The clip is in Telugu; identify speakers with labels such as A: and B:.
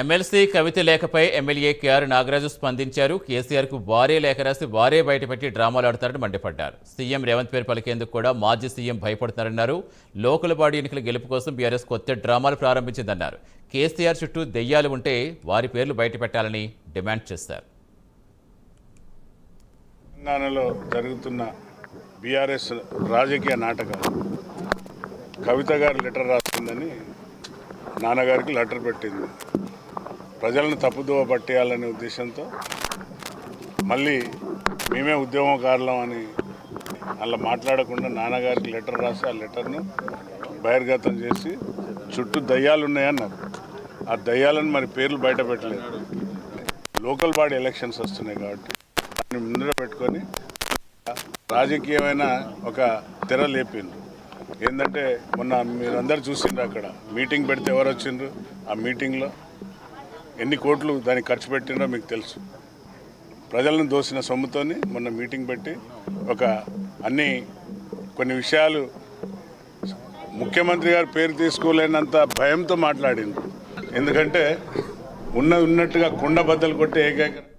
A: ఎమ్మెల్సీ కవిత లేఖపై ఎమ్మెల్యే కేఆర్ నాగరాజు స్పందించారు. కేసీఆర్కు వారే లేఖ రాసి వారే బయటపెట్టి డ్రామాలు ఆడతారని మండిపడ్డారు. సీఎం రేవంత్ పేరు పలికేందుకు కూడా మాజీ సీఎం భయపడుతున్నారన్నారు. లోకల్ బాడీ ఎన్నికల గెలుపు కోసం బీఆర్ఎస్ కొత్త డ్రామాలు ప్రారంభించిందన్నారు. కేసీఆర్ చుట్టూ దెయ్యాలు ఉంటే వారి పేర్లు బయటపెట్టాలని డిమాండ్ చేశారు.
B: తెలంగాణలో జరుగుతున్న బీఆర్ఎస్ రాజకీయ నాటకం కవిత గారు లెటర్ రాస్తుందని నాన్నగారికి లెటర్ పెట్టింది. ప్రజలను తప్పుదోవ పట్టేయాలనే ఉద్దేశంతో మళ్ళీ మేమే ఉద్యమకారులం అని అలా మాట్లాడకుండా నాన్నగారికి లెటర్ రాసి ఆ లెటర్ను బహిర్గతం చేసి చుట్టూ దయ్యాలు ఉన్నాయన్నారు. ఆ దయ్యాలను మరి పేర్లు బయట పెట్టలేదు. లోకల్ బాడీ ఎలక్షన్స్ వస్తున్నాయి కాబట్టి దాన్ని ముందర పెట్టుకొని రాజకీయమైన ఒక తెర లేపిండ్రు. ఏంటంటే మొన్న మీరందరూ చూసిండ్రు, అక్కడ మీటింగ్ పెడితే ఎవరు వచ్చిండ్రు, ఆ మీటింగ్లో ఎన్ని కోట్లు దానికి ఖర్చు పెట్టిండ్రో మీకు తెలుసు. ప్రజలను దోసిన సొమ్ముతోని మొన్న మీటింగ్ పెట్టి కొన్ని విషయాలు ముఖ్యమంత్రి గారి పేరు తీసుకోలేనంత భయంతో మాట్లాడిండ్రు. ఎందుకంటే ఉన్నట్టుగా కుండ బద్దలు కొట్టే ఏకైక